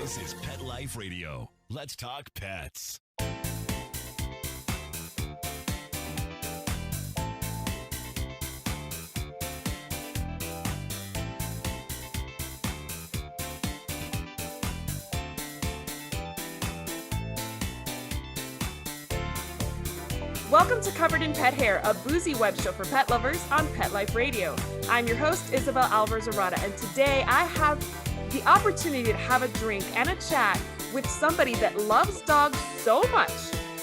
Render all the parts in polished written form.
This is Pet Life Radio. Let's talk pets. Welcome to Covered in Pet Hair, a boozy web show for pet lovers on Pet Life Radio. I'm your host, Isabel Alvarez-Arrada, and today I have the opportunity to have a drink and a chat with somebody that loves dogs so much,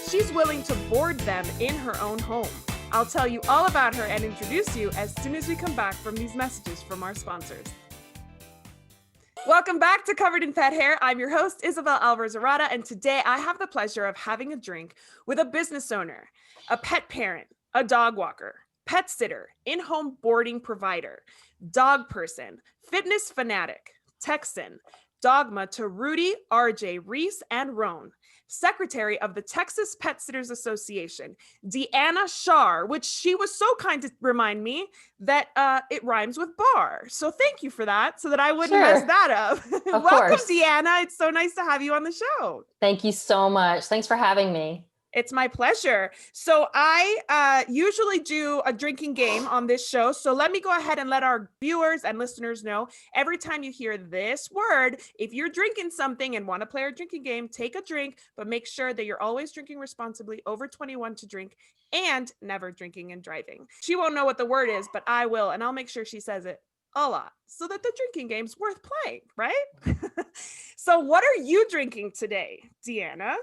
she's willing to board them in her own home. I'll tell you all about her and introduce you as soon as we come back from these messages from our sponsors. Welcome back to Covered in Pet Hair. I'm your host, Isabel Alvarez-Arrada, and today I have the pleasure of having a drink with a business owner, a pet parent, a dog walker, pet sitter, in-home boarding provider, dog person, fitness fanatic, Texan, dogma to Rudy, RJ, Reese, and Roan, secretary of the Texas Pet Sitters Association, Deanna Schaar, which she was so kind to remind me that it rhymes with bar. So thank you for that, so that I wouldn't mess that up. Of Welcome, course. Deanna. It's so nice to have you on the show. Thank you so much. Thanks for having me. It's my pleasure. So I usually do a drinking game on this show. So let me go ahead and let our viewers and listeners know, every time you hear this word, if you're drinking something and want to play our drinking game, take a drink, but make sure that you're always drinking responsibly, over 21 to drink, and never drinking and driving. She won't know what the word is, but I will, and I'll make sure she says it a lot so that the drinking game's worth playing, right? So what are you drinking today, Deanna?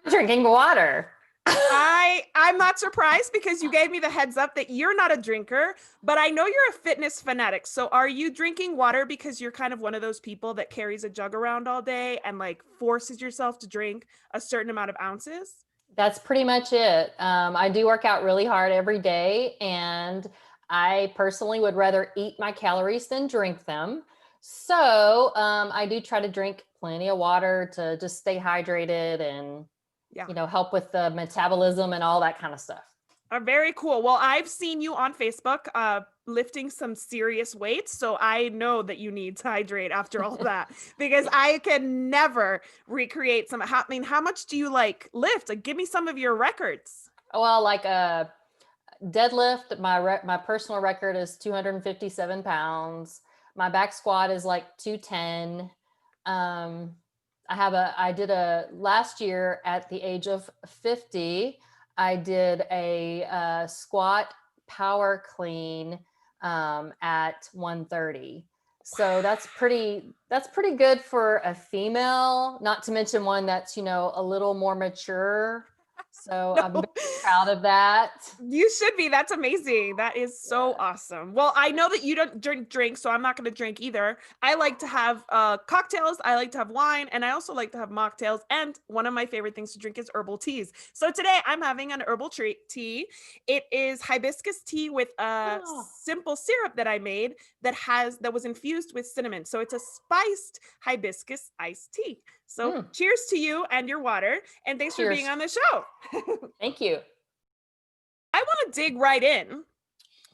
Drinking water. I'm not surprised because you gave me the heads up that you're not a drinker, but I know you're a fitness fanatic. So are you drinking water because you're kind of one of those people that carries a jug around all day and like forces yourself to drink a certain amount of ounces? That's pretty much it. I do work out really hard every day, and I personally would rather eat my calories than drink them. So I do try to drink plenty of water to just stay hydrated and help with the metabolism and all that kind of stuff. Very cool. Well, I've seen you on Facebook lifting some serious weights, so I know that you need to hydrate after all that because I can never recreate some. How much do you lift? Like, give me some of your records. Well, like a deadlift, my personal record is 257 pounds. My back squat is like 210. I did last year at the age of 50, I did a squat power clean at 130. So that's pretty good for a female, not to mention one that's, a little more mature. So I'm very proud of that. You should be. That's amazing. That is so awesome. Well, I know that you don't drink, so I'm not going to drink either. I like to have cocktails. I like to have wine, and I also like to have mocktails. And one of my favorite things to drink is herbal teas. So today I'm having an herbal tea. It is hibiscus tea with a simple syrup that I made that was infused with cinnamon. So it's a spiced hibiscus iced tea. So cheers to you and your water. And thanks for being on the show. Thank you. I want to dig right in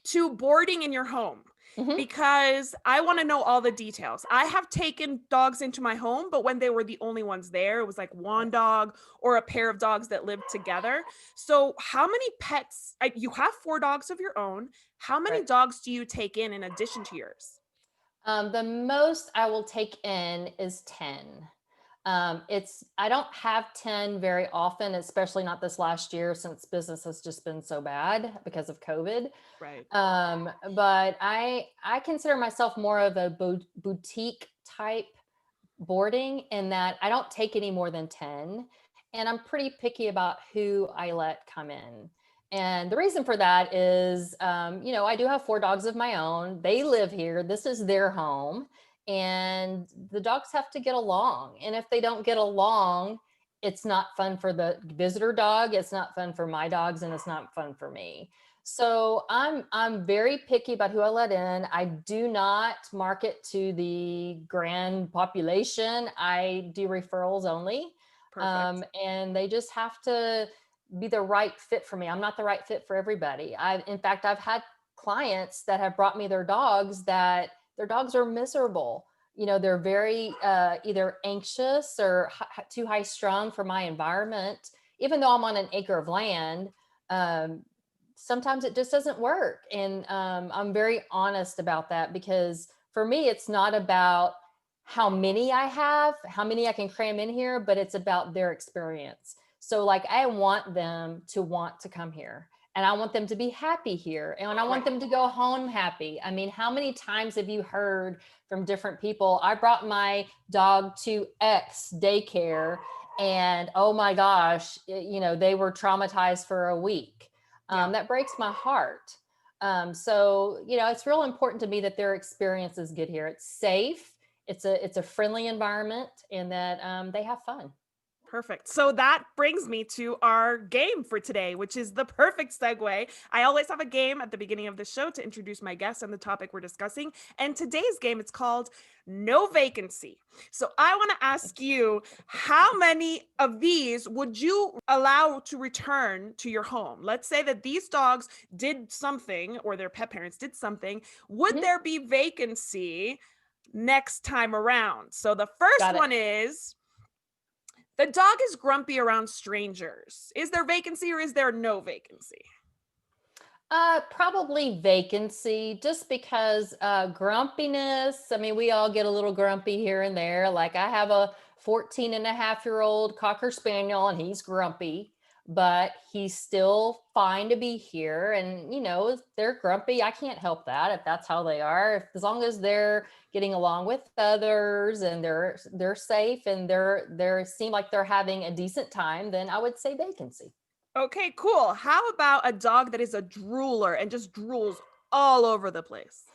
to boarding in your home because I want to know all the details. I have taken dogs into my home, but when they were the only ones there, it was like one dog or a pair of dogs that lived together. So how many pets? You have 4 dogs of your own. How many dogs do you take in addition to yours? The most I will take in is 10. I don't have 10 very often, especially not this last year since business has just been so bad because of COVID. Right. But I consider myself more of a boutique type boarding in that I don't take any more than 10, and I'm pretty picky about who I let come in. And the reason for that is, I do have 4 dogs of my own. They live here. This is their home. And the dogs have to get along. And if they don't get along, it's not fun for the visitor dog. It's not fun for my dogs, and it's not fun for me. So I'm very picky about who I let in. I do not market to the grand population. I do referrals only. And they just have to be the right fit for me. I'm not the right fit for everybody. In fact, I've had clients that have brought me their dogs that their dogs are miserable. they're very either anxious or too high strung for my environment. Even though I'm on an acre of land, sometimes it just doesn't work. And I'm very honest about that, because for me, it's not about how many I have, how many I can cram in here, but it's about their experience. So like, I want them to want to come here, and I want them to be happy here, and I want them to go home happy. I mean, how many times have you heard from different people, I brought my dog to X daycare and oh my gosh, they were traumatized for a week. That breaks my heart. So, it's real important to me that their experience is good here. It's safe. It's a friendly environment, and that they have fun. Perfect. So that brings me to our game for today, which is the perfect segue. I always have a game at the beginning of the show to introduce my guest and the topic we're discussing. And today's game, it's called No Vacancy. So I want to ask you, how many of these would you allow to return to your home? Let's say that these dogs did something, or their pet parents did something. Would there be vacancy next time around? So the first one is, the dog is grumpy around strangers. Is there vacancy or is there no vacancy? Probably vacancy, just because grumpiness. I mean, we all get a little grumpy here and there. Like, I have a 14-and-a-half-year-old Cocker Spaniel, and he's grumpy, but he's still fine to be here. And, if they're grumpy, I can't help that if that's how they are. As long as they're getting along with others and they're safe and they seem like they're having a decent time, then I would say vacancy. Okay, cool. How about a dog that is a drooler and just drools all over the place?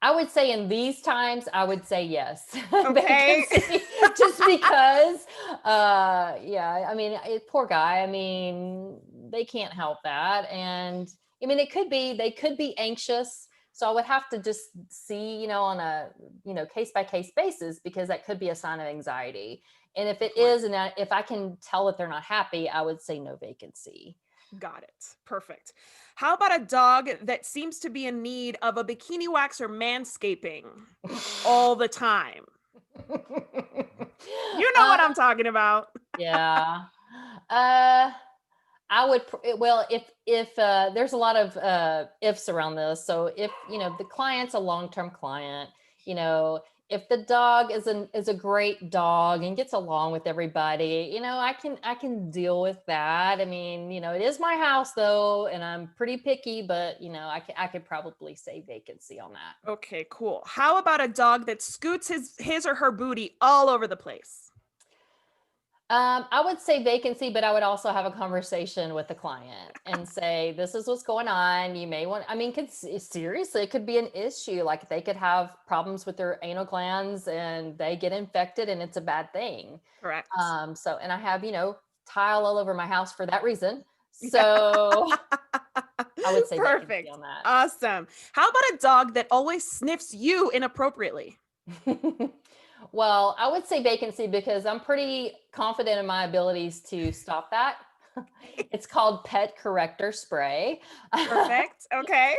I would say in these times, I would say yes. Okay. Vacancy, just because, yeah, I mean, poor guy. I mean, they can't help that. And I mean, they could be anxious. So I would have to just see, on a, case by case basis, because that could be a sign of anxiety. And if it is, and if I can tell that they're not happy, I would say no vacancy. Got it. Perfect. How about a dog that seems to be in need of a bikini wax or manscaping all the time? You know what I'm talking about. Yeah. I would, well, if there's a lot of ifs around this. So if, the client's a long-term client, if the dog is a great dog and gets along with everybody, I can deal with that. I mean, it is my house though, and I'm pretty picky, but I could probably say vacancy on that. Okay, cool. How about a dog that scoots his or her booty all over the place? I would say vacancy, but I would also have a conversation with the client and say, this is what's going on. You may want, I mean, seriously, it could be an issue. Like, they could have problems with their anal glands and they get infected, and it's a bad thing. Correct. So, and I have, tile all over my house for that reason. So I would say perfect on that. Awesome. How about a dog that always sniffs you inappropriately? Well, I would say vacancy, because I'm pretty confident in my abilities to stop that. It's called pet corrector spray. Perfect. Okay.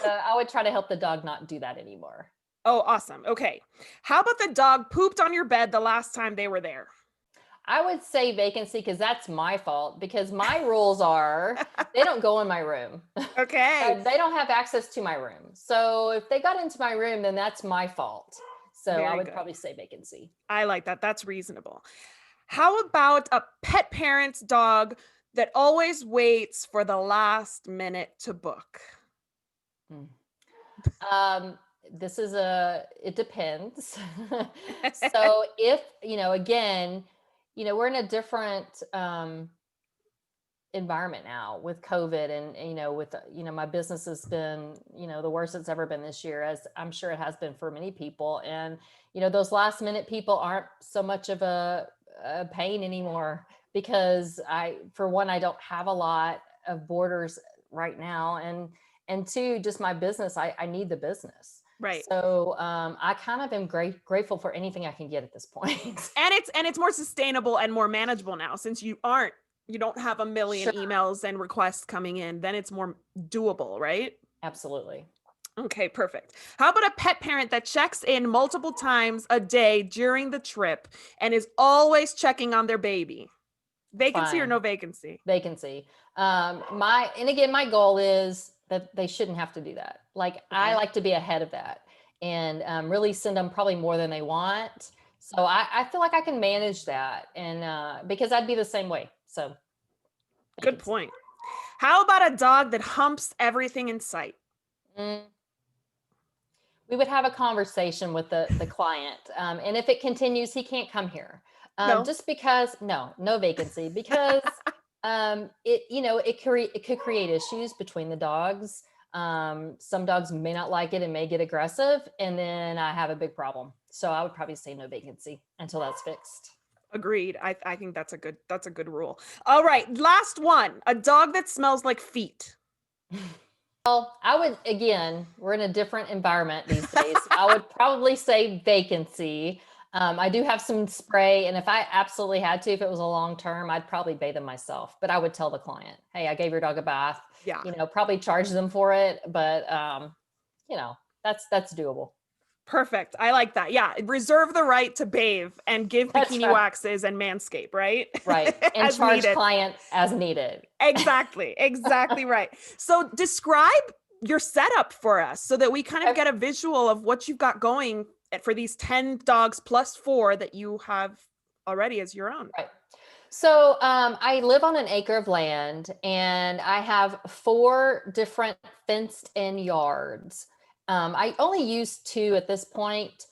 I would try to help the dog not do that anymore. Oh, awesome. Okay. How about the dog pooped on your bed the last time they were there? I would say vacancy, because that's my fault, because my rules are they don't go in my room. Okay. They don't have access to my room. So if they got into my room, then that's my fault. So I would probably say vacancy. I like that. That's reasonable. How about a pet parent's dog that always waits for the last minute to book? It depends. So if, again, we're in a different environment now with COVID, and with my business has been the worst it's ever been this year, as I'm sure it has been for many people. And those last minute people aren't so much of a pain anymore, because for one, I don't have a lot of boarders right now, and two, just my business, I need the business. Right. So I kind of am grateful for anything I can get at this point. And it's more sustainable and more manageable now, since you don't have a million emails and requests coming in. Then it's more doable, right? Absolutely. Okay, perfect. How about a pet parent that checks in multiple times a day during the trip and is always checking on their baby? Vacancy or Fine. no vacancy? Vacancy. My goal is that they shouldn't have to do that. Like, I Okay. like to be ahead of that and really send them probably more than they want. So I feel like I can manage that, and because I'd be the same way. So Good vacancy. point. How about a dog that humps everything in sight? Mm, we would have a conversation with the client, and if it continues, he can't come here. No. Just because, no vacancy, because it could create issues between the dogs. Some dogs may not like it and may get aggressive, and then I have a big problem. So I would probably say no vacancy until that's fixed. Agreed. I think that's a good rule. All right, last one. A dog that smells like feet. Well, I would, again, we're in a different environment these days. I would probably say vacancy. I do have some spray, and if I absolutely had to, if it was a long term, I'd probably bathe them myself. But I would tell the client, "Hey, I gave your dog a bath." Yeah. Probably charge them for it, but that's doable. Perfect. I like that. Yeah. Reserve the right to bathe and give That's bikini right. waxes and manscape, right? Right, and As charge needed. client as needed. Exactly. Exactly right. So describe your setup for us so that we kind of Okay. get a visual of what you've got going for these 10 dogs plus 4 that you have already as your own. Right. So I live on an acre of land, and I have 4 different fenced in yards. I only use 2 at this point,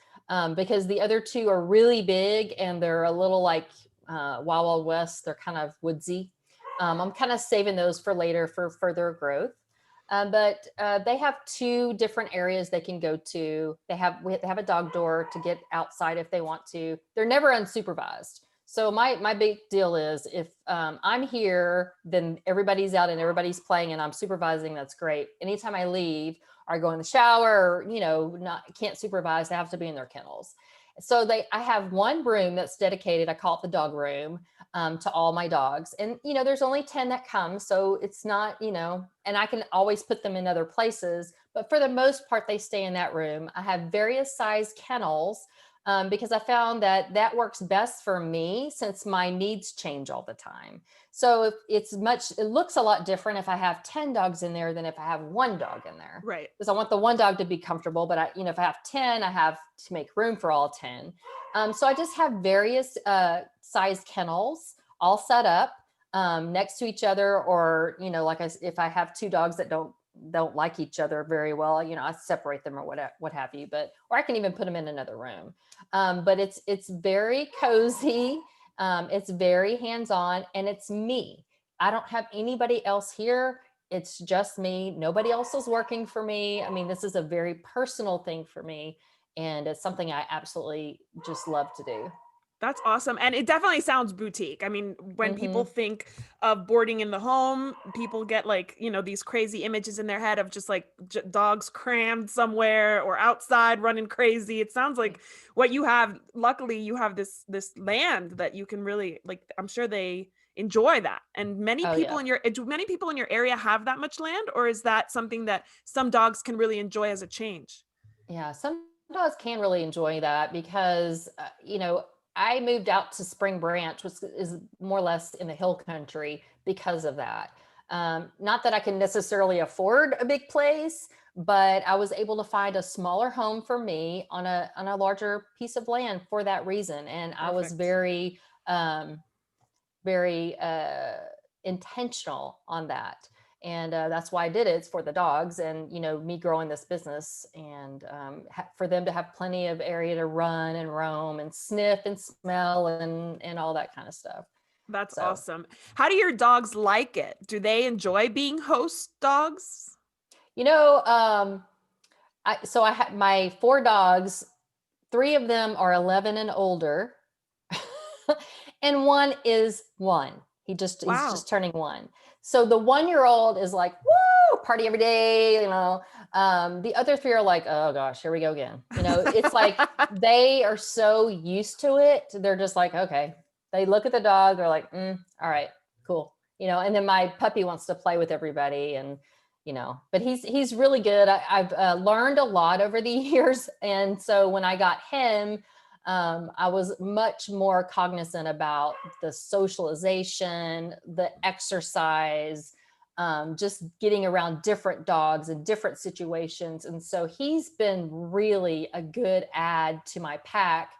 because the other 2 are really big and they're a little like Wild Wild West. They're kind of woodsy. I'm kind of saving those for later for further growth. But they have 2 different areas they can go to. They have a dog door to get outside if they want to. They're never unsupervised. So my big deal is, if I'm here, then everybody's out and everybody's playing and I'm supervising. That's great. Anytime I leave or I go in the shower, or, not can't supervise, they have to be in their kennels. So I have one room that's dedicated. I call it the dog room, to all my dogs. And there's only 10 that come, so it's not, and I can always put them in other places. But for the most part, they stay in that room. I have various size kennels, because I found that works best for me since my needs change all the time. So it looks a lot different if I have 10 dogs in there than if I have one dog in there. Right. Because I want the one dog to be comfortable, but if I have 10, I have to make room for all 10. So I just have various size kennels all set up next to each other, or if I have 2 dogs that don't like each other very well, I separate them or what have you. Or I can even put them in another room. But it's very cozy. It's very hands-on, and it's me. I don't have anybody else here. It's just me. Nobody else is working for me. I mean, this is a very personal thing for me, and it's something I absolutely just love to do. That's awesome. And it definitely sounds boutique. I mean, when people Hmm. think of boarding in the home, people get like, these crazy images in their head of just like dogs crammed somewhere or outside running crazy. It sounds like what you have. Luckily, you have this land that you can really, like, I'm sure they enjoy that. And many Oh people yeah. in your do many people in your area have that much land, or is that something that some dogs can really enjoy as a change? Yeah, some dogs can really enjoy that because, I moved out to Spring Branch, which is more or less in the hill country because of that. Not that I can necessarily afford a big place, but I was able to find a smaller home for me on a larger piece of land for that reason. And I was Perfect. very intentional on that, and that's why I did it. It's for the dogs, and me growing this business, and for them to have plenty of area to run and roam and sniff and smell and all that kind of stuff. That's So awesome. How do your dogs like it? Do they enjoy being host dogs? you know I had my 4 dogs. 3 of them are 11 and older, and one is 1. He's Wow. just turning 1. So the 1-year-old is like, woo, party every day. The other 3 are like, oh gosh, here we go again. It's like they are so used to it. They're just like, okay. They look at the dog. They're like, all right, cool. And then my puppy wants to play with everybody, and but he's really good. I've learned a lot over the years. And so when I got him, I was much more cognizant about the socialization, the exercise, just getting around different dogs in different situations. And so he's been really a good add to my pack,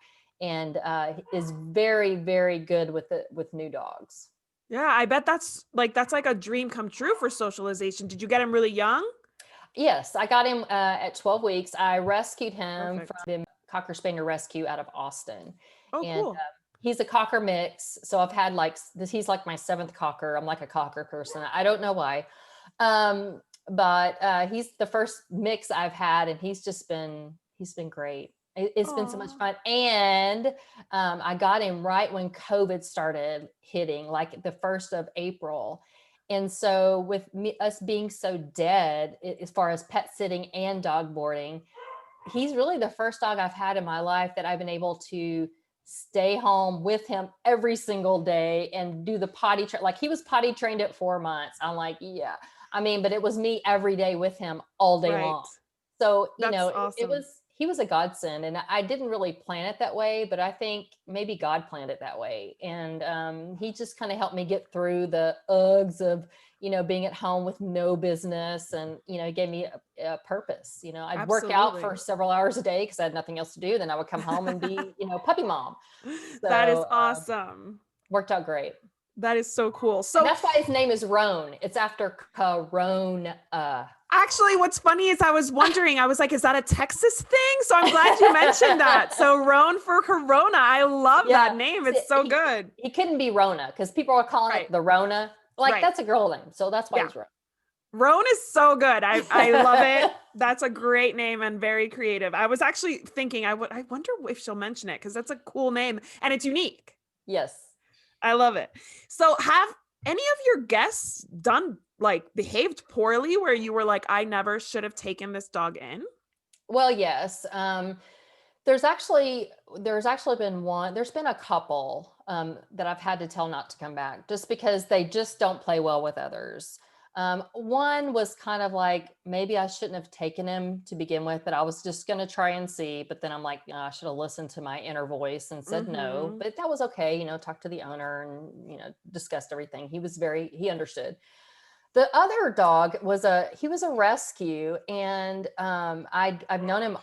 and is very, very good with new dogs. Yeah, I bet that's like a dream come true for socialization. Did you get him really young? Yes, I got him at 12 weeks. I rescued him Perfect. from the Cocker Spaniel Rescue out of Austin. Oh, And cool. he's a Cocker mix. So I've had like this, he's like my seventh Cocker. I'm like a Cocker person. I don't know why. But he's the first mix I've had, and he's been great. It's been so much Aw. fun. And I got him right when COVID started hitting, like the 1st of April. And so with us being so dead as far as pet sitting and dog boarding, he's really the first dog I've had in my life that I've been able to stay home with him every single day and do the potty like he was potty trained at 4 months. I'm like, yeah, I mean, but it was me every day with him all day Right. long. So, That's it awesome. was, he was a godsend, and I didn't really plan it that way, but I think maybe God planned it that way. And he just kind of helped me get through the ugs of, being at home with no business, and, he gave me a purpose. I'd work out Absolutely. for several hours a day because I had nothing else to do. Then I would come home and be, puppy mom. That is So awesome. worked out great. That is so cool. And So that's why his name is Roan. It's after Corona. actually, what's funny is I was wondering, I was like, is that a Texas thing? So I'm glad you mentioned that. So Roan for Corona. I love Yeah. that name. It's so good. He couldn't be Rona because people are calling Right. it the Rona. Like, Right. that's a girl name. So that's why Yeah. he's Roan. Roan is so good. I love it. That's a great name and very creative. I was actually thinking, I wonder if she'll mention it because that's a cool name and it's unique. Yes. I love it. So have any of your guests behaved poorly where you were like, I never should have taken this dog in? Well, yes. There's actually there's been a couple that I've had to tell not to come back just because they just don't play well with others. One was kind of like, maybe I shouldn't have taken him to begin with, but I was just going to try and see. But then I'm like, I should have listened to my inner voice and said no, but that was okay. Talk to the owner and, discussed everything. He understood. The other dog was a rescue, and I've known him,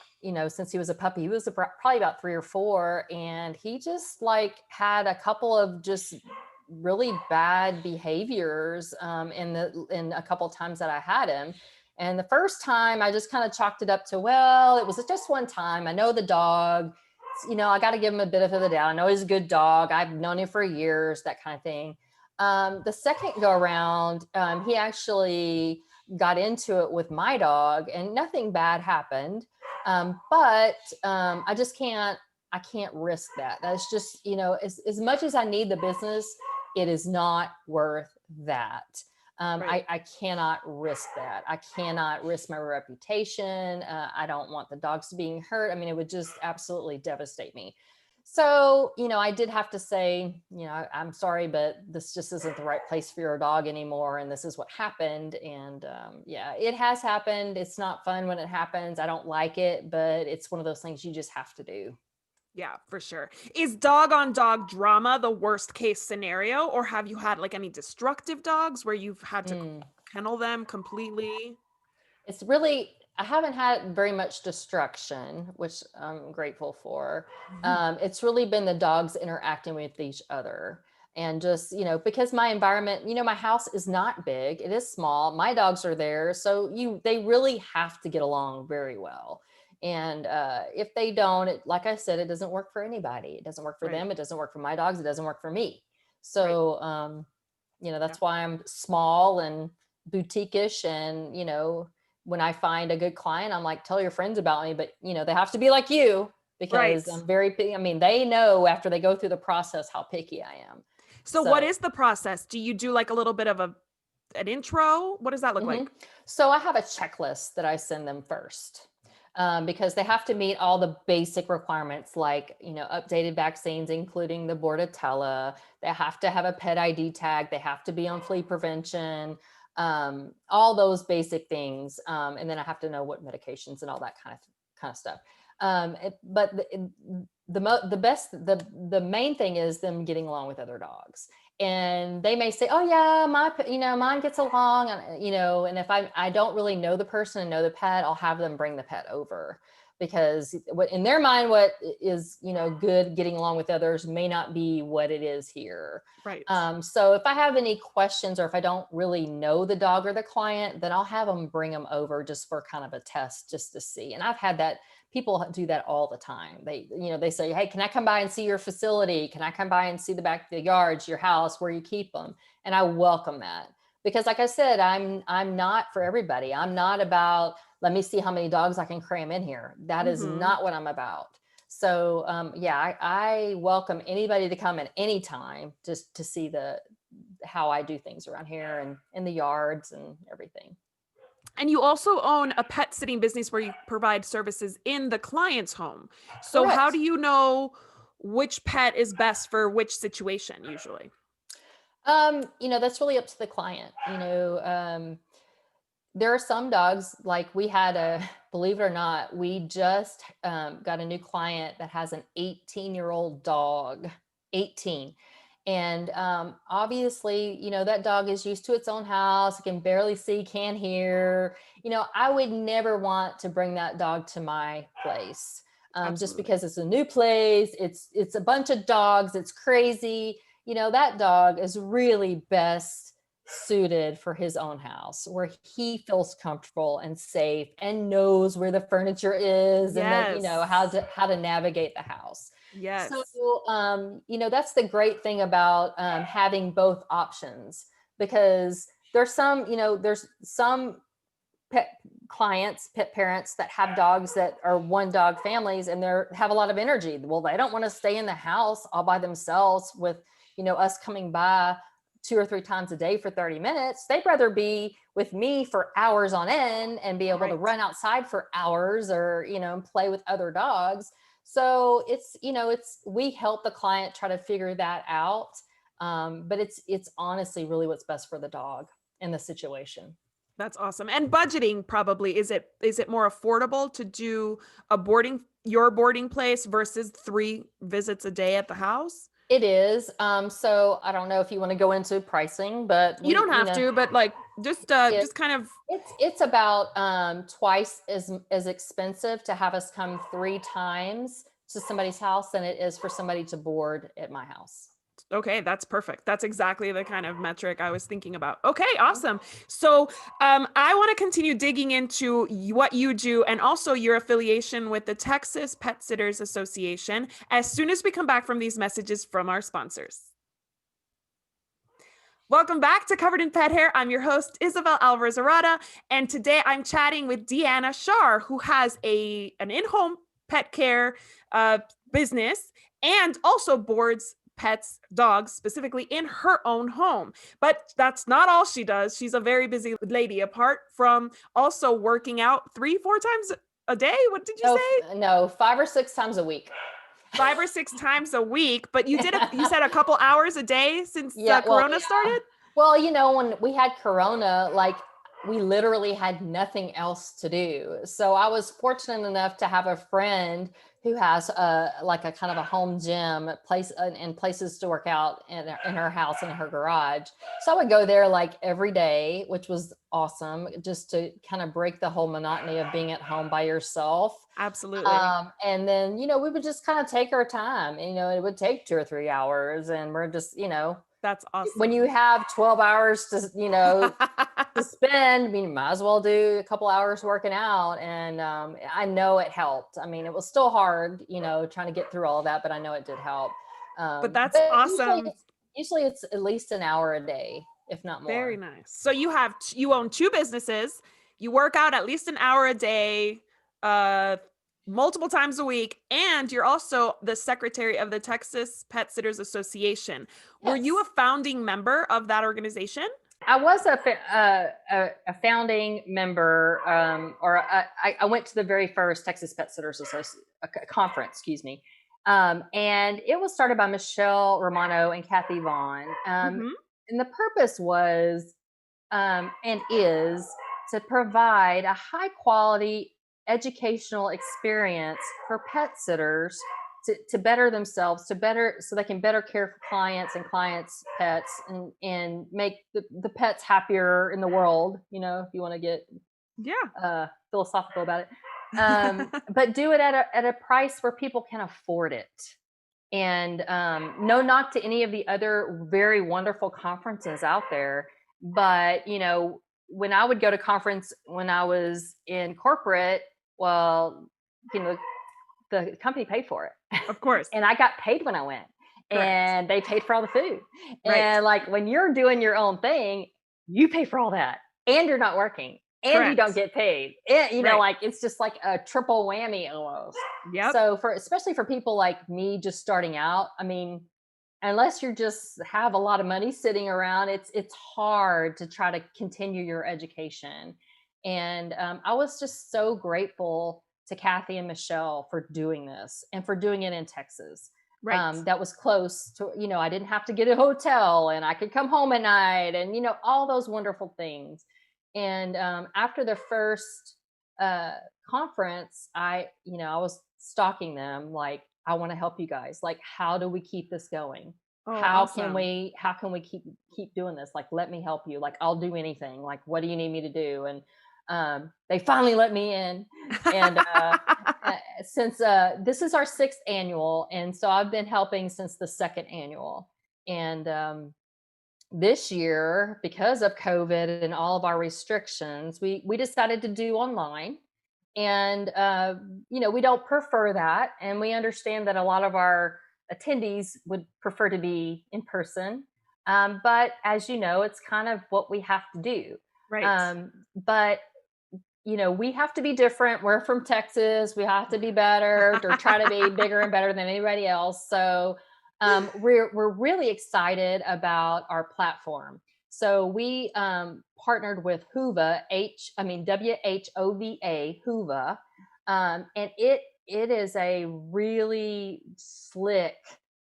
since he was a puppy. He was probably about 3 or 4, and he just like had a couple of just really bad behaviors in a couple of times that I had him. And the first time I just kind of chalked it up to, well, it was just one time. I know the dog, I got to give him a bit of the doubt. I know he's a good dog. I've known him for years, that kind of thing. The second go around, he actually got into it with my dog, and nothing bad happened. But I just I can't risk that. That's just, as much as I need the business, it is not worth that. Right. I cannot risk that. I cannot risk my reputation. I don't want the dogs being hurt. I mean, it would just absolutely devastate me. So, I did have to say, I'm sorry, but this just isn't the right place for your dog anymore. And this is what happened. And yeah, it has happened. It's not fun when it happens. I don't like it, but it's one of those things you just have to do. Yeah, for sure. Is dog on dog drama the worst case scenario, or have you had like any destructive dogs where you've had to kennel them completely? It's really, I haven't had very much destruction, which I'm grateful for. It's really been the dogs interacting with each other. And just, because my environment, my house is not big, it is small. My dogs are there. So they really have to get along very well. And if they don't, like I said, it doesn't work for anybody. It doesn't work for Right. them. It doesn't work for my dogs. It doesn't work for me. Right. So, that's why I'm small and boutique-ish. And, when I find a good client, I'm like, tell your friends about me, but they have to be like you, because Right. I'm very picky. I mean, they know after they go through the process how picky I am. So what is the process? Do you do like a little bit of an intro? What does that look like? So I have a checklist that I send them first. Because they have to meet all the basic requirements, like, updated vaccines, including the Bordetella. They have to have a pet ID tag. They have to be on flea prevention. all those basic things. And then I have to know what medications and all that kind of stuff. But the main thing is them getting along with other dogs. And they may say, oh yeah, mine gets along, and if I don't really know the person and know the pet, I'll have them bring the pet over, because what in their mind, what is, good getting along with others may not be what it is here. Right. So if I have any questions, or if I don't really know the dog or the client, then I'll have them bring them over just for kind of a test, just to see. And I've had that. People do that all the time. They say, hey, can I come by and see your facility? Can I come by and see the back of the yards, your house, where you keep them? And I welcome that, because like I said, I'm not for everybody. I'm not about, let me see how many dogs I can cram in here. That is not what I'm about. So I welcome anybody to come at any time, just to see how I do things around here and in the yards and everything. And you also own a pet sitting business where you provide services in the client's home. So Correct. how do you know which pet is best for which situation usually? That's really up to the client. There are some dogs, like we had believe it or not, we just got a new client that has an 18-year-old dog, 18. And obviously, that dog is used to its own house. It can barely see, can't hear. I would never want to bring that dog to my place, just because it's a new place. It's a bunch of dogs. It's crazy. That dog is really best suited for his own house, where he feels comfortable and safe and knows where the furniture is, and that how to navigate the house. Yes. So that's the great thing about having both options, because there's some pet parents that have dogs that are one dog families, and have a lot of energy. Well, they don't want to stay in the house all by themselves with us coming by 2 or 3 times a day for 30 minutes. They'd rather be with me for hours on end and be able to run outside for hours, or, play with other dogs. So we help the client try to figure that out. But it's honestly really what's best for the dog in the situation. That's awesome. And budgeting, probably, is it more affordable to do your boarding place versus 3 visits a day at the house? It is. So I don't know if you want to go into pricing, but you don't have to, but like just kind of. It's about twice as expensive to have us come 3 times to somebody's house than it is for somebody to board at my house. Okay, that's perfect. That's exactly the kind of metric I was thinking about. Okay, awesome. So I want to continue digging into what you do, and also your affiliation with the Texas Pet Sitters Association, as soon as we come back from these messages from our sponsors. Welcome back to Covered in Pet Hair. I'm your host, Isabel Alvarez-Arada, and today I'm chatting with Deanna Schaar, who has an in-home pet care business, and also boards pets, dogs specifically, in her own home. But that's not all she does. She's a very busy lady, apart from also working out 3-4 times a day. What did you say? No, 5 or 6 times a week. 5 or 6 times a week, but you said a couple hours a day since Corona started? Well, when we had Corona, like, we literally had nothing else to do. So I was fortunate enough to have a friend who has a kind of a home gym place and places to work out in her house, in her garage. So I would go there like every day, which was awesome, just to kind of break the whole monotony of being at home by yourself. Absolutely. And then, we would just kind of take our time, and, it would take 2 or 3 hours, and we're just, that's awesome. When you have 12 hours to, to spend, I mean, might as well do a couple hours working out. And I know it helped. I mean, it was still hard, trying to get through all of that, but I know it did help. But that's awesome. Usually it's at least an hour a day, if not more. Very nice. So you own 2 businesses. You work out at least an hour a day, multiple times a week, and you're also the secretary of the Texas Pet Sitters Association. Yes. Were you a founding member of that organization? I was a founding member, I went to the very first Texas Pet Sitters conference, and it was started by Michelle Romano and Kathy Vaughn. And the purpose was and is to provide a high quality educational experience for pet sitters to better themselves, so they can better care for clients and clients' pets, and make the pets happier in the world, if you want to get philosophical about it. But do it at a price where people can afford it. And no knock to any of the other very wonderful conferences out there, but when I would go to conference when I was in corporate, well, the company paid for it. Of course. And I got paid when I went. Correct. And they paid for all the food. Right. And like when you're doing your own thing, you pay for all that, and you're not working, and Correct. you don't get paid. Right. Like it's just like a triple whammy almost. Yep. So especially for people like me just starting out, I mean, unless you just have a lot of money sitting around, it's hard to try to continue your education. And I was just so grateful to Kathy and Michelle for doing this, and for doing it in Texas. Right. That was close to, I didn't have to get a hotel, and I could come home at night, and, all those wonderful things. And after the first conference, I was stalking them, like, I want to help you guys. Like, how do we keep this going? Oh, how awesome. can we keep doing this? Like, let me help you. Like, I'll do anything. Like, what do you need me to do? And they finally let me in. And since this is our 6th annual, and so I've been helping since the 2nd annual. And this year, because of COVID and all of our restrictions, we decided to do online. And we don't prefer that, and we understand that a lot of our attendees would prefer to be in person, but as it's kind of what we have to do. Right. But we have to be different. We're from Texas. We have to be better, or try to be bigger and better than anybody else. So we're really excited about our platform. So we partnered with Whova, WHOVA, Whova, and it is a really slick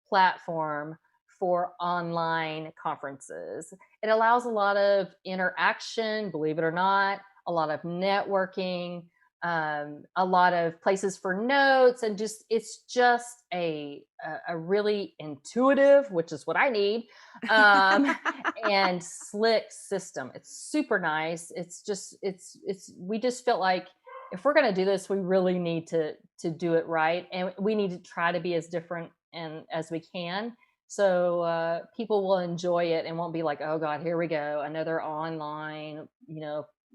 platform for online conferences. It allows a lot of interaction, believe it or not, a lot of networking, a lot of places for notes, and it's just a really intuitive, which is what I need, and slick system. It's super nice. We just felt like if we're going to do this, we really need to do it right, and we need to try to be as different and as we can, so people will enjoy it and won't be like, oh God, here we go, another online,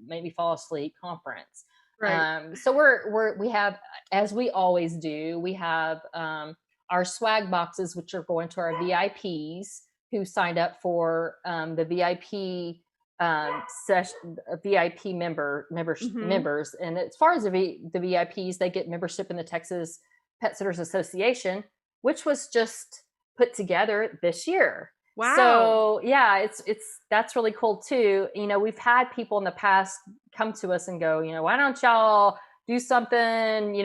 make me fall asleep conference. Right. So we have, as we always do, we have our swag boxes, which are going to our VIPs who signed up for the VIP session, VIP members. And as far as the VIPs, they get membership in the Texas Pet Sitters Association, which was just put together this year. Wow. So yeah, that's really cool too. We've had people in the past come to us and go, why don't y'all do something,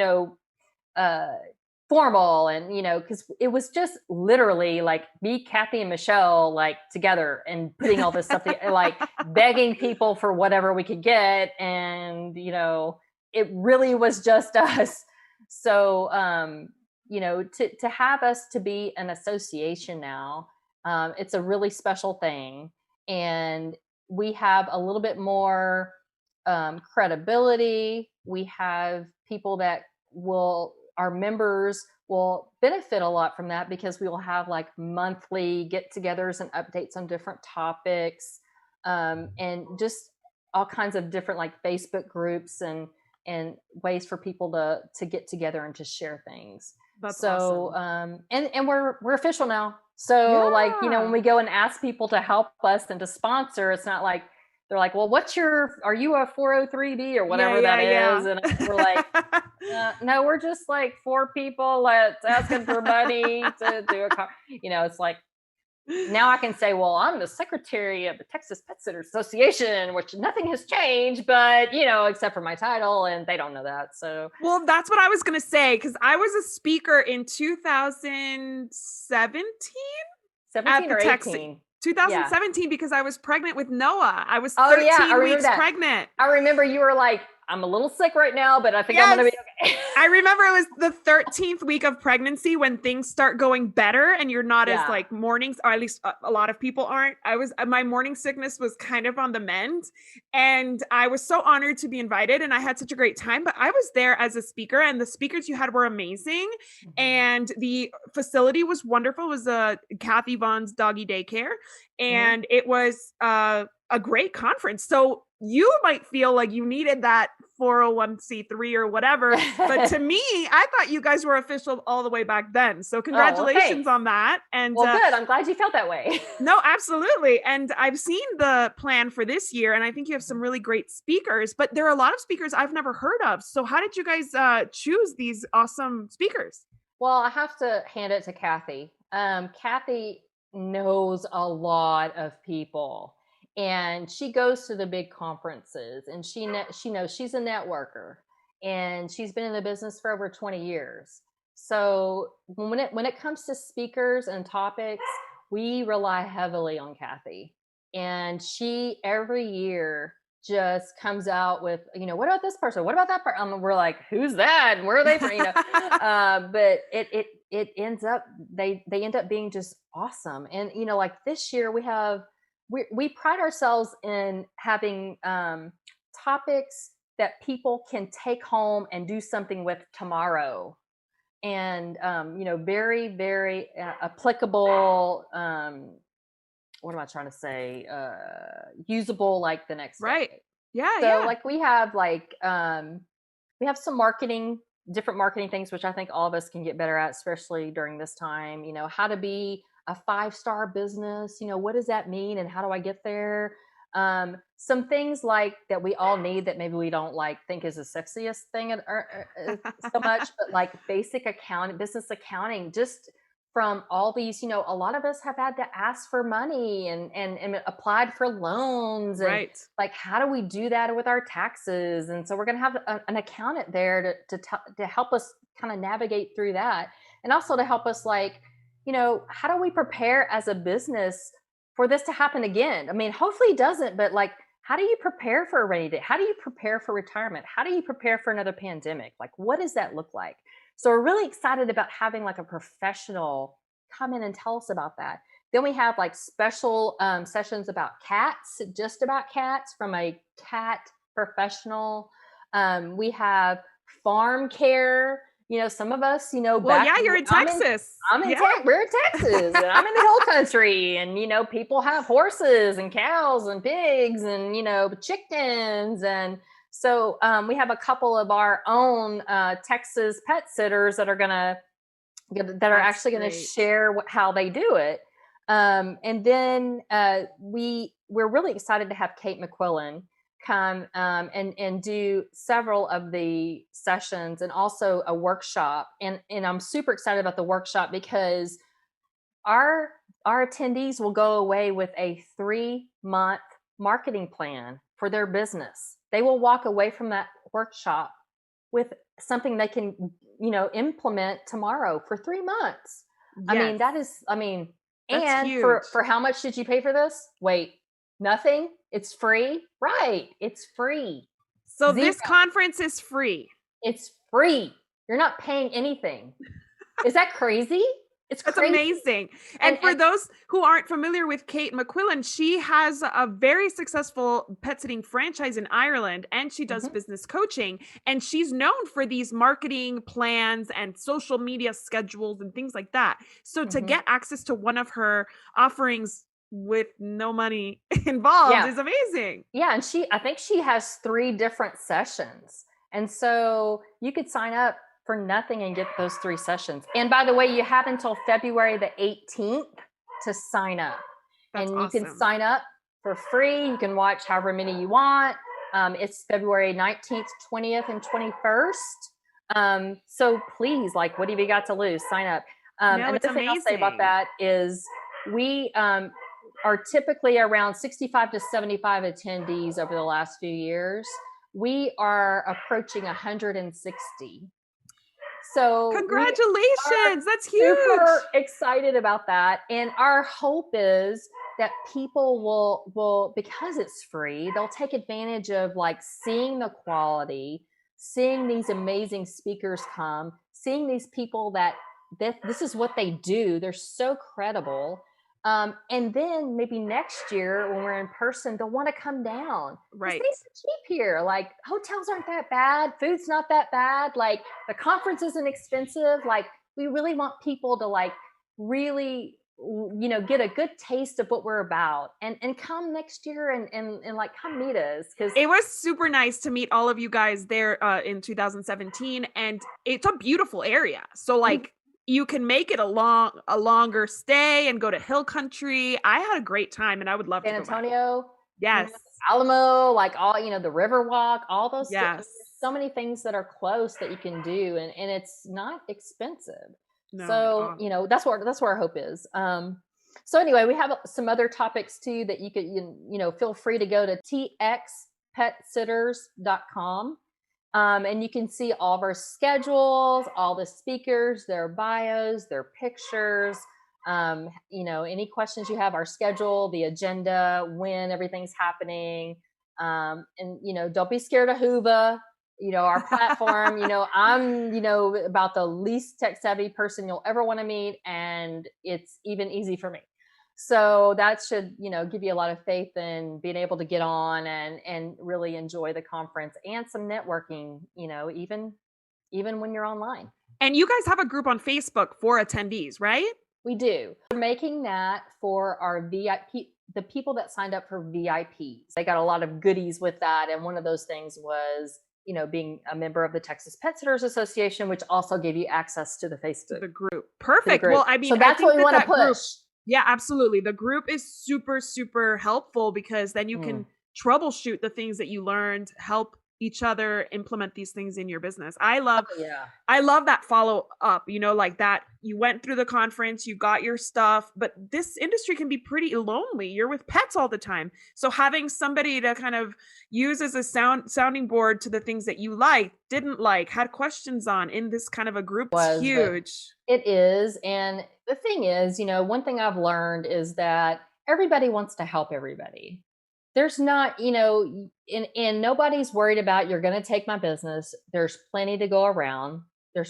formal, and because it was just literally like me, Kathy, and Michelle, like together, and putting all this stuff together, like begging people for whatever we could get, and it really was just us. So to have us to be an association now, it's a really special thing, and we have a little bit more credibility. We have people that our members will benefit a lot from that, because we will have like monthly get-togethers and updates on different topics, and just all kinds of different like Facebook groups and ways for people to get together and to share things. That's so awesome. And we're official now. So like, when we go and ask people to help us and to sponsor, it's not like they're like, well, are you a 403B or whatever that is? And we're like, no, we're just like 4 people that's asking for money to do it's like, now I can say, well, I'm the secretary of the Texas Pet Sitters Association, which nothing has changed, but except for my title, and they don't know that. So, well, that's what I was going to say, because I was a speaker in 2017. 17 or 18. Yeah. 2017, because I was pregnant with Noah. I was Oh yeah, I 13 remember weeks that. pregnant. I remember you were like, I'm a little sick right now, but I think I'm Yes. gonna be okay. I remember it was the 13th week of pregnancy when things start going better and you're not as Yeah. like mornings, or at least a lot of people aren't. My morning sickness was kind of on the mend, and I was so honored to be invited, and I had such a great time. But I was there as a speaker, and the speakers you had were amazing, and the facility was wonderful. It was Kathy Vaughn's doggy daycare, and it was a great conference. So you might feel like you needed that 401c3 or whatever, but to me, I thought you guys were official all the way back then. So congratulations on that. And well, good. I'm glad you felt that way. no, absolutely. And I've seen the plan for this year, and I think you have some really great speakers, but there are a lot of speakers I've never heard of. So how did you guys choose these awesome speakers? Well, I have to hand it to Kathy. Kathy knows a lot of people, and she goes to the big conferences, and she knows she's a networker, and she's been in the business for over 20 years. So when it comes to speakers and topics, we rely heavily on Kathy, and she every year just comes out with, what about this person? What about that person? We're like, who's that? And where are they from? But it ends up, they end up being just awesome. And, like this year we pride ourselves in having topics that people can take home and do something with tomorrow. And, very, very applicable, what am I trying to say? Usable like the next Right. day. Yeah. So yeah. like we have some different marketing things, which I think all of us can get better at, especially during this time. How to be a 5-star business. What does that mean, and how do I get there? Some things like that we all need that maybe we don't think is the sexiest thing so much, but like basic accounting, business accounting, just from all these, a lot of us have had to ask for money and applied for loans, and right. like, how do we do that with our taxes? And so we're going to have an accountant there to help us kind of navigate through that. And also to help us how do we prepare as a business for this to happen again? I mean, hopefully it doesn't, but how do you prepare for a rainy day? How do you prepare for retirement? How do you prepare for another pandemic? What does that look like? So we're really excited about having a professional come in and tell us about that. Then we have special sessions about cats, just about cats, from a cat professional. We have farm care. Some of us, well, yeah, you're in Texas. We're in Texas, and I'm in the hill country, and people have horses and cows and pigs and chickens, and so we have a couple of our own Texas pet sitters that are actually going to share how they do it. And then we're really excited to have Kate McQuillan come and do several of the sessions, and also a workshop. And I'm super excited about the workshop because our attendees will go away with a 3-month marketing plan for their business. They will walk away from that workshop with something they can, implement tomorrow for 3 months. Yes. And huge. for how much did you pay for this? Wait, nothing? It's free? Right. It's free. So this conference is free. It's free. You're not paying anything. Is that crazy? That's amazing. And for those who aren't familiar with Kate McQuillan, she has a very successful pet sitting franchise in Ireland, and she does business coaching. And she's known for these marketing plans and social media schedules and things like that. So to get access to one of her offerings with no money involved is amazing. Yeah. And I think she has 3 different sessions. And so you could sign up for nothing and get those 3 sessions. And by the way, you have until February the 18th to sign up. That's and you awesome. can sign up for free. You can watch however many you want. It's February 19th, 20th, and 21st. So please, what have you got to lose? Sign up. Another thing I'll say about that is we are typically around 65 to 75 attendees over the last few years. We are approaching 160. So congratulations. That's huge. Super excited about that. And our hope is that people will, because it's free, they'll take advantage of like seeing the quality, seeing these amazing speakers come, seeing these people that this is what they do. They're so credible. And then maybe next year when we're in person, they'll want to come down. Right. Things are cheap here. Like hotels aren't that bad. Food's not that bad. Like the conference isn't expensive. Like we really want people to like really, get a good taste of what we're about and come next year and like come meet us. Cause it was super nice to meet all of you guys there in 2017, and it's a beautiful area. So like you can make it a longer stay and go to hill country. I had a great time and I would love San to go back. Antonio, Yes. Alamo, like all, the river walk, all those Yes. so many things that are close that you can do and it's not expensive. No, So, that's where our hope is. So anyway, we have some other topics too that you could, feel free to go to txpetsitters.com. And you can see all of our schedules, all the speakers, their bios, their pictures, any questions you have, our schedule, the agenda, when everything's happening. And, don't be scared of Hoover, our platform, I'm, about the least tech savvy person you'll ever want to meet. And it's even easy for me. So that should, give you a lot of faith in being able to get on and really enjoy the conference and some networking, even when you're online. And you guys have a group on Facebook for attendees, right? We do. We're making that for our VIP, the people that signed up for VIPs. They got a lot of goodies with that. And one of those things was, being a member of the Texas Pet Sitters Association, which also gave you access to the Facebook. The group. Perfect. Well, I mean, so that's what we want to push. Group, yeah, absolutely. The group is super, super helpful because then you can troubleshoot the things that you learned, help each other implement these things in your business. I love that follow up, like that you went through the conference, you got your stuff, but this industry can be pretty lonely. You're with pets all the time. So having somebody to kind of use as a sounding board to the things that you didn't like, had questions on in this kind of a group is huge. It is. And the thing is, one thing I've learned is that everybody wants to help everybody. There's not, and nobody's worried about you're going to take my business. There's plenty to go around. I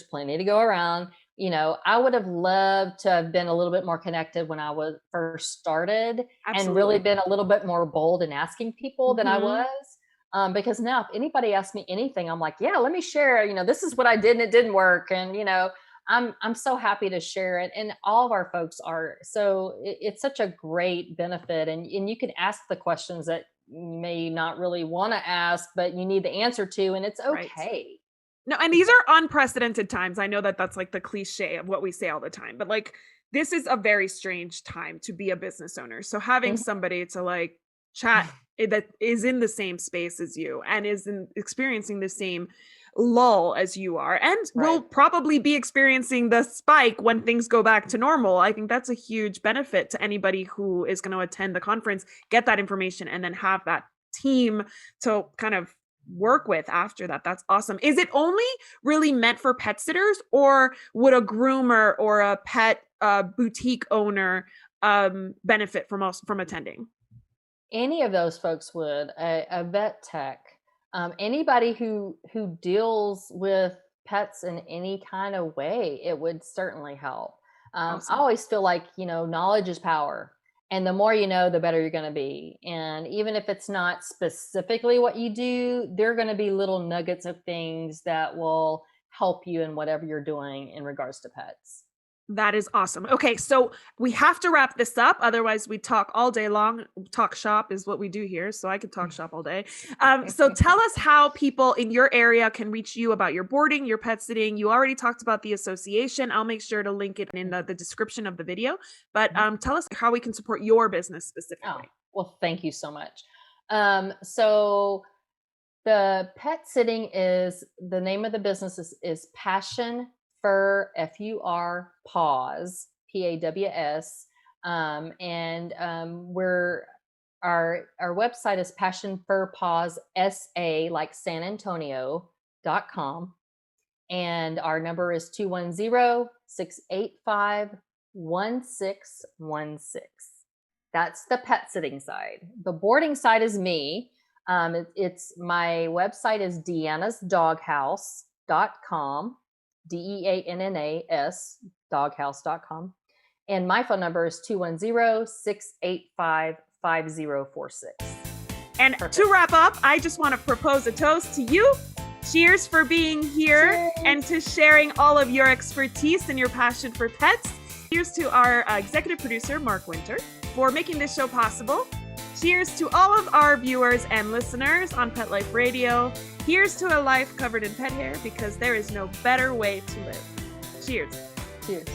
would have loved to have been a little bit more connected when I was first started. Absolutely. And really been a little bit more bold in asking people than I was. Because now if anybody asks me anything, I'm like, yeah, let me share, this is what I did and it didn't work. And, I'm so happy to share it. And all of our folks are. So it's such a great benefit. And you can ask the questions that you may not really want to ask, but you need the answer to, and it's okay. Right. No, and these are unprecedented times. I know that that's like the cliche of what we say all the time, but like this is a very strange time to be a business owner. So having somebody to like chat that is in the same space as you and is experiencing the same lull as you are and will probably be experiencing the spike when things go back to normal. I think that's a huge benefit to anybody who is going to attend the conference, get that information, and then have that team to kind of work with after that. That's awesome. Is it only really meant for pet sitters, or would a groomer or a pet boutique owner benefit from attending? Any of those folks would. A vet tech, anybody who deals with pets in any kind of way, it would certainly help. Awesome. I always feel like, knowledge is power. And the more you know, the better you're going to be. And even if it's not specifically what you do, there are going to be little nuggets of things that will help you in whatever you're doing in regards to pets. That is awesome. Okay, so we have to wrap this up. Otherwise, we talk all day long. Talk shop is what we do here. So I could talk shop all day. So tell us how people in your area can reach you about your boarding, your pet sitting. You already talked about the association. I'll make sure to link it in the description of the video. But tell us how we can support your business specifically. Well, thank you so much. So the pet sitting is, the name of the business is Passion Fur, FUR, Paws, PAWS. And our website is Passion Fur Paws SA, like San Antonio.com. And our number is 210-685-1616. That's the pet sitting side. The boarding side is me. It's my website is deannasdoghouse.com, DEANNAS, doghouse.com. And my phone number is 210-685-5046. And to wrap up, I just want to propose a toast to you. Cheers for being here. Cheers. And to sharing all of your expertise and your passion for pets. Cheers to our executive producer, Mark Winter, for making this show possible. Cheers to all of our viewers and listeners on Pet Life Radio. Here's to a life covered in pet hair, because there is no better way to live. Cheers. Cheers.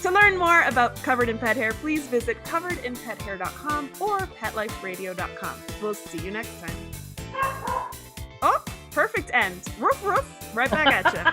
To learn more about Covered in Pet Hair, please visit coveredinpethair.com or petliferadio.com. We'll see you next time. Oh, perfect end. Roof, roof. Right back at you.